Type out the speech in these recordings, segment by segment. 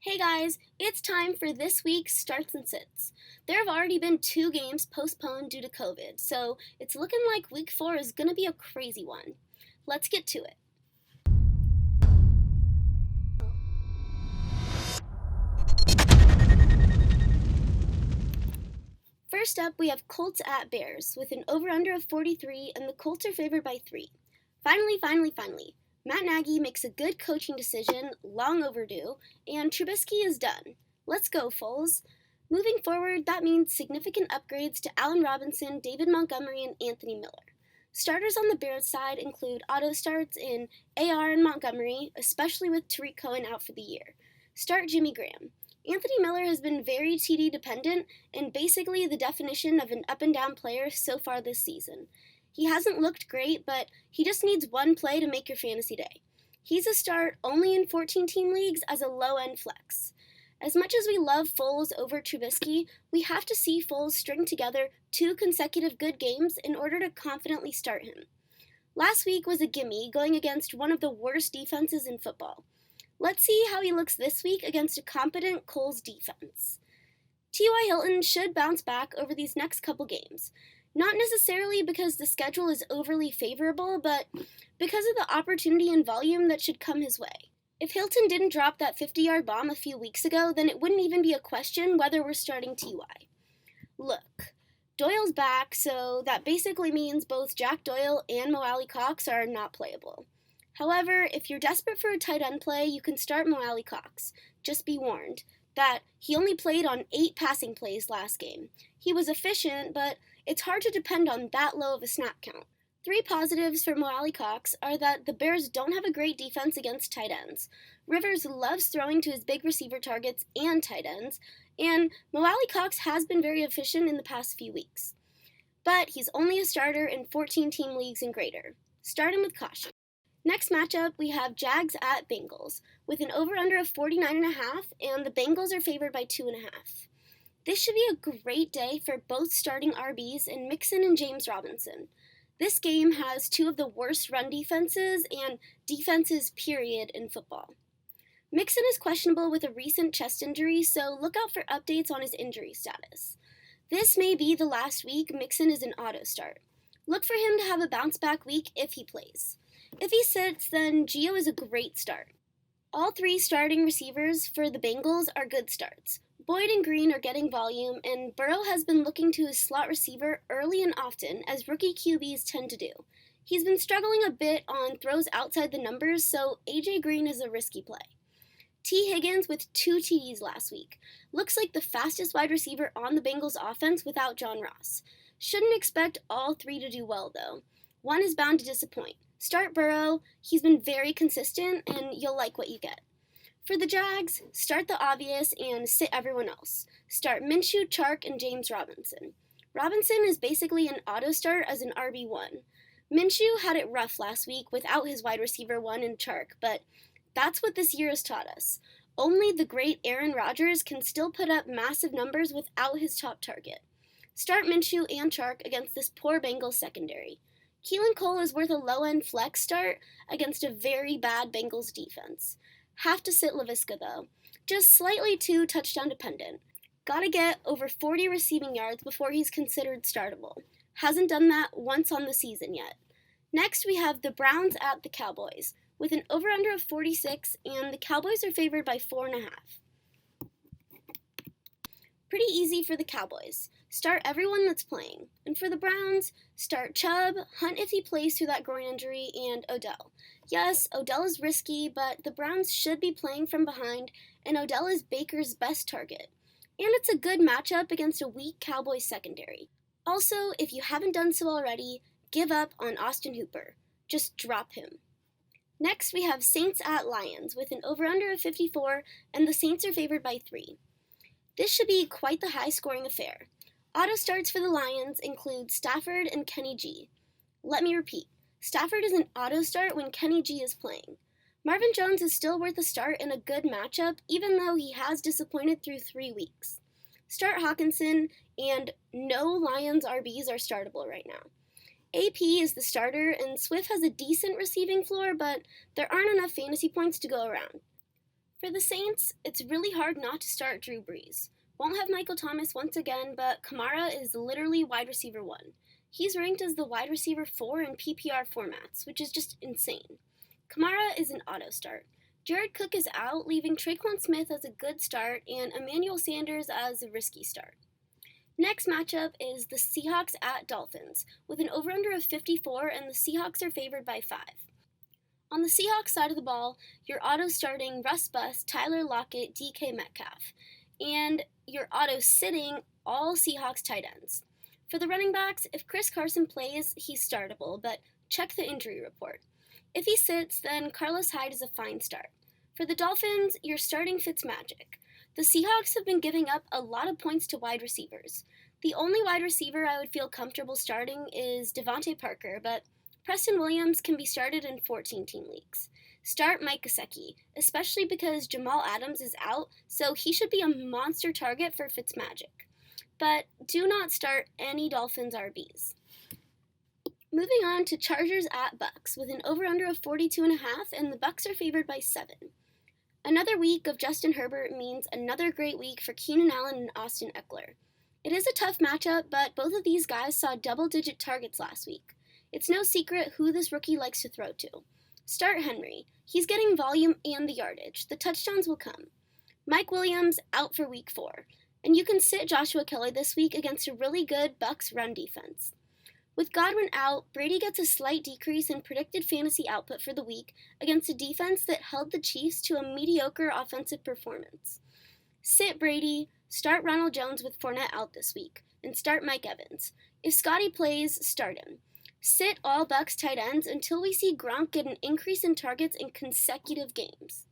Hey guys, it's time for this week's Starts and Sits. There have already been 2 games postponed due to COVID, so it's looking like week 4 is going to be a crazy one. Let's get to it. First up, we have Colts at Bears with an over-under of 43, and the Colts are favored by 3. Finally. Matt Nagy makes a good coaching decision, long overdue, and Trubisky is done. Let's go, Foles. Moving forward, that means significant upgrades to Allen Robinson, David Montgomery, and Anthony Miller. Starters on the Bears side include auto starts in AR and Montgomery, especially with Tariq Cohen out for the year. Start Jimmy Graham. Anthony Miller has been very TD dependent and basically the definition of an up and down player so far this season. He hasn't looked great, but he just needs one play to make your fantasy day. He's a start only in 14-team leagues as a low-end flex. As much as we love Foles over Trubisky, we have to see Foles string together 2 consecutive good games in order to confidently start him. Last week was a gimme going against one of the worst defenses in football. Let's see how he looks this week against a competent Colts defense. T.Y. Hilton should bounce back over these next couple games. Not necessarily because the schedule is overly favorable, but because of the opportunity and volume that should come his way. If Hilton didn't drop that 50-yard bomb a few weeks ago, then it wouldn't even be a question whether we're starting T.Y. Look, Doyle's back, so that basically means both Jack Doyle and Mo Alley-Cox are not playable. However, if you're desperate for a tight end play, you can start Mo Alley-Cox. Just be warned that he only played on 8 passing plays last game. He was efficient, but it's hard to depend on that low of a snap count. 3 positives for Mo Alley-Cox are that the Bears don't have a great defense against tight ends. Rivers loves throwing to his big receiver targets and tight ends, and Mo Alley-Cox has been very efficient in the past few weeks. But he's only a starter in 14-team leagues and greater. Start him with caution. Next matchup, we have Jags at Bengals, with an over-under of 49.5, and the Bengals are favored by 2.5. This should be a great day for both starting RBs in Mixon and James Robinson. This game has 2 of the worst run defenses and defenses period in football. Mixon is questionable with a recent chest injury, so look out for updates on his injury status. This may be the last week Mixon is an auto start. Look for him to have a bounce-back week if he plays. If he sits, then Gio is a great start. All 3 starting receivers for the Bengals are good starts. Boyd and Green are getting volume, and Burrow has been looking to his slot receiver early and often, as rookie QBs tend to do. He's been struggling a bit on throws outside the numbers, so A.J. Green is a risky play. T. Higgins with 2 TDs last week. Looks like the fastest wide receiver on the Bengals offense without John Ross. Shouldn't expect all 3 to do well, though. One is bound to disappoint. Start Burrow. He's been very consistent, and you'll like what you get. For the Jags, start the obvious and sit everyone else. Start Minshew, Chark, and James Robinson. Robinson is basically an auto start as an RB1. Minshew had it rough last week without his wide receiver 1 and Chark, but that's what this year has taught us. Only the great Aaron Rodgers can still put up massive numbers without his top target. Start Minshew and Chark against this poor Bengals secondary. Keelan Cole is worth a low-end flex start against a very bad Bengals defense. Have to sit LaVisca, though. Just slightly too touchdown dependent. Gotta get over 40 receiving yards before he's considered startable. Hasn't done that once on the season yet. Next, we have the Browns at the Cowboys, with an over-under of 46, and the Cowboys are favored by 4.5. Pretty easy for the Cowboys. Start everyone that's playing. And for the Browns, start Chubb, Hunt if he plays through that groin injury, and Odell. Yes, Odell is risky, but the Browns should be playing from behind, and Odell is Baker's best target. And it's a good matchup against a weak Cowboys secondary. Also, if you haven't done so already, give up on Austin Hooper. Just drop him. Next, we have Saints at Lions, with an over-under of 54, and the Saints are favored by 3. This should be quite the high-scoring affair. Auto starts for the Lions include Stafford and Kenny G. Let me repeat. Stafford is an auto start when Kenny G is playing. Marvin Jones is still worth a start in a good matchup, even though he has disappointed through 3 weeks. Start Hawkinson, and no Lions RBs are startable right now. AP is the starter, and Swift has a decent receiving floor, but there aren't enough fantasy points to go around. For the Saints, it's really hard not to start Drew Brees. Won't have Michael Thomas once again, but Kamara is literally wide receiver 1. He's ranked as the wide receiver 4 in PPR formats, which is just insane. Kamara is an auto start. Jared Cook is out, leaving Traquan Smith as a good start and Emmanuel Sanders as a risky start. Next matchup is the Seahawks at Dolphins, with an over-under of 54, and the Seahawks are favored by 5. On the Seahawks side of the ball, you're auto-starting Russ Bus, Tyler Lockett, DK Metcalf, and you're auto-sitting all Seahawks tight ends. For the running backs, if Chris Carson plays, he's startable, but check the injury report. If he sits, then Carlos Hyde is a fine start. For the Dolphins, you're starting Fitzmagic. The Seahawks have been giving up a lot of points to wide receivers. The only wide receiver I would feel comfortable starting is Devontae Parker, but Preston Williams can be started in 14-team leagues. Start Mike Gesicki, especially because Jamal Adams is out, so he should be a monster target for Fitzmagic. But do not start any Dolphins RBs. Moving on to Chargers at Bucs, with an over-under of 42.5, and the Bucs are favored by 7. Another week of Justin Herbert means another great week for Keenan Allen and Austin Eckler. It is a tough matchup, but both of these guys saw double-digit targets last week. It's no secret who this rookie likes to throw to. Start Henry. He's getting volume and the yardage. The touchdowns will come. Mike Williams out for week 4. And you can sit Joshua Kelly this week against a really good Bucs run defense. With Godwin out, Brady gets a slight decrease in predicted fantasy output for the week against a defense that held the Chiefs to a mediocre offensive performance. Sit Brady, start Ronald Jones with Fournette out this week, and start Mike Evans. If Scotty plays, start him. Sit all Bucs tight ends until we see Gronk get an increase in targets in consecutive games.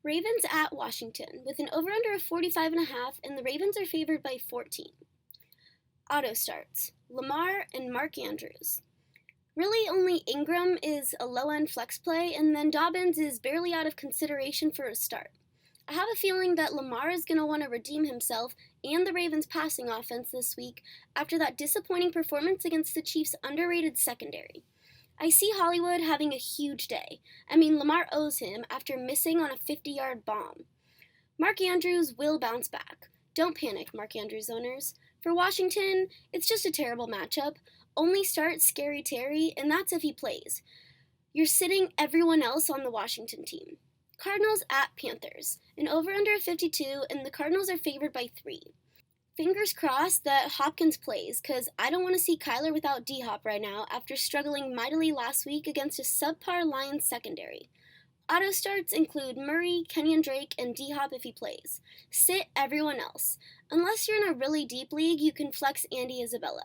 Ravens at Washington, with an over-under of 45.5, and the Ravens are favored by 14. Auto starts, Lamar and Mark Andrews. Really, only Ingram is a low-end flex play, and then Dobbins is barely out of consideration for a start. I have a feeling that Lamar is going to want to redeem himself and the Ravens' passing offense this week after that disappointing performance against the Chiefs' underrated secondary. I see Hollywood having a huge day. Lamar owes him after missing on a 50-yard bomb. Mark Andrews will bounce back. Don't panic, Mark Andrews owners. For Washington, it's just a terrible matchup. Only start Scary Terry, and that's if he plays. You're sitting everyone else on the Washington team. Cardinals at Panthers, an over-under of 52, and the Cardinals are favored by 3. Fingers crossed that Hopkins plays, because I don't want to see Kyler without D-Hop right now after struggling mightily last week against a subpar Lions secondary. Auto starts include Murray, Kenyon Drake, and D-Hop if he plays. Sit everyone else. Unless you're in a really deep league, you can flex Andy Isabella.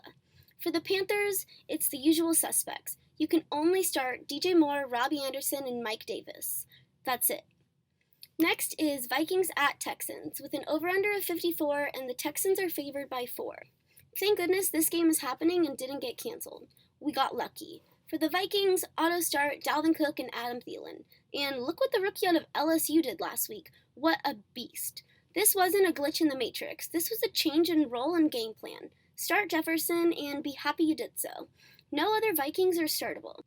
For the Panthers, it's the usual suspects. You can only start DJ Moore, Robbie Anderson, and Mike Davis. That's it. Next is Vikings at Texans, with an over-under of 54, and the Texans are favored by 4. Thank goodness this game is happening and didn't get canceled. We got lucky. For the Vikings, auto start Dalvin Cook and Adam Thielen. And look what the rookie out of LSU did last week. What a beast. This wasn't a glitch in the Matrix. This was a change in role and game plan. Start Jefferson and be happy you did so. No other Vikings are startable.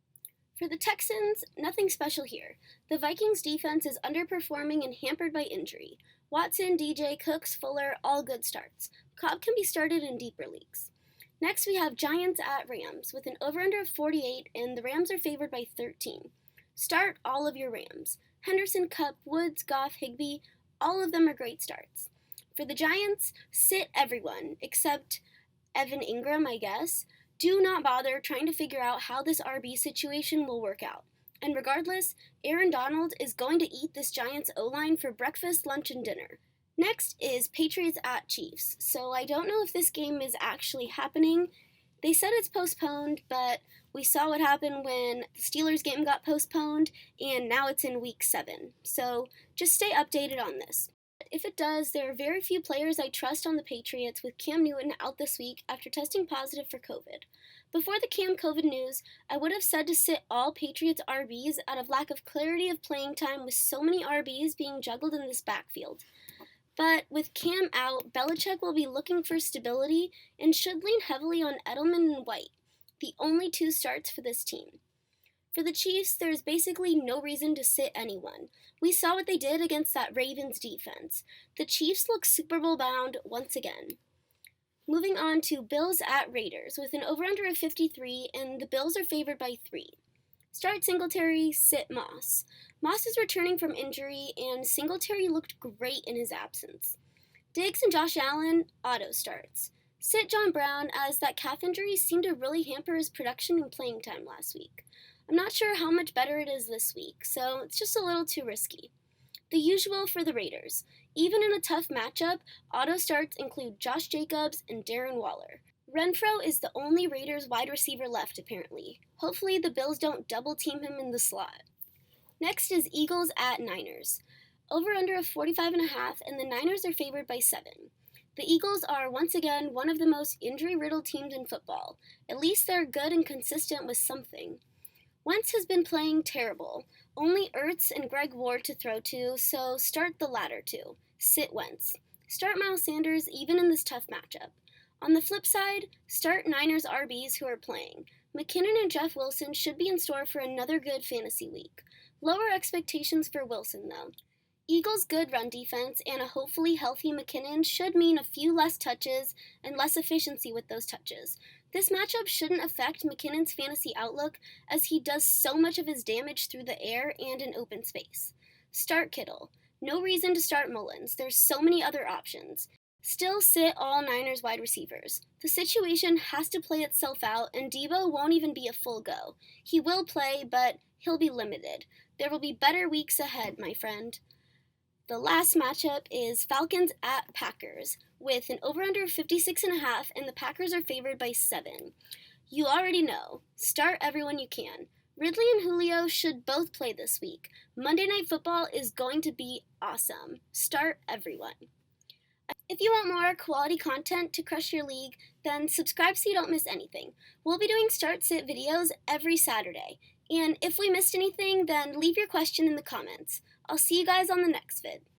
For the Texans, nothing special here. The Vikings defense is underperforming and hampered by injury. Watson, DJ, Cooks, Fuller, all good starts. Cobb can be started in deeper leagues. Next we have Giants at Rams with an over-under of 48, and the Rams are favored by 13. Start all of your Rams. Henderson, Kupp, Woods, Goff, Higbee, all of them are great starts. For the Giants, sit everyone except Evan Ingram, I guess. Do not bother trying to figure out how this RB situation will work out. And regardless, Aaron Donald is going to eat this Giants O-line for breakfast, lunch, and dinner. Next is Patriots at Chiefs. So I don't know if this game is actually happening. They said it's postponed, but we saw what happened when the Steelers game got postponed, and now it's in week 7. So just stay updated on this. If it does, there are very few players I trust on the Patriots, with Cam Newton out this week after testing positive for COVID. Before the Cam COVID news, I would have said to sit all Patriots RBs out of lack of clarity of playing time with so many RBs being juggled in this backfield. But with Cam out, Belichick will be looking for stability and should lean heavily on Edelman and White, the only 2 starts for this team. For the Chiefs, there's basically no reason to sit anyone. We saw what they did against that Ravens defense. The Chiefs look Super Bowl bound once again. Moving on to Bills at Raiders with an over-under of 53, and the Bills are favored by 3. Start Singletary, sit Moss. Moss is returning from injury, and Singletary looked great in his absence. Diggs and Josh Allen, auto starts. Sit John Brown, as that calf injury seemed to really hamper his production and playing time last week. I'm not sure how much better it is this week, so it's just a little too risky. The usual for the Raiders. Even in a tough matchup, auto starts include Josh Jacobs and Darren Waller. Renfrow is the only Raiders wide receiver left, apparently. Hopefully the Bills don't double team him in the slot. Next is Eagles at Niners. Over under of 45.5, and the Niners are favored by 7. The Eagles are once again one of the most injury-riddled teams in football. At least they're good and consistent with something. Wentz has been playing terrible. Only Ertz and Greg Ward to throw to, so start the latter two. Sit Wentz. Start Miles Sanders even in this tough matchup. On the flip side, start Niners RBs who are playing. McKinnon and Jeff Wilson should be in store for another good fantasy week. Lower expectations for Wilson, though. Eagles' good run defense and a hopefully healthy McKinnon should mean a few less touches and less efficiency with those touches. This matchup shouldn't affect McKinnon's fantasy outlook, as he does so much of his damage through the air and in open space. Start Kittle. No reason to start Mullins. There's so many other options. Still sit all Niners wide receivers. The situation has to play itself out, and Debo won't even be a full go. He will play, but he'll be limited. There will be better weeks ahead, my friend. The last matchup is Falcons at Packers, with an over-under of 56.5, and the Packers are favored by 7. You already know. Start everyone you can. Ridley and Julio should both play this week. Monday Night Football is going to be awesome. Start everyone. If you want more quality content to crush your league, then subscribe so you don't miss anything. We'll be doing start-sit videos every Saturday. And if we missed anything, then leave your question in the comments. I'll see you guys on the next vid.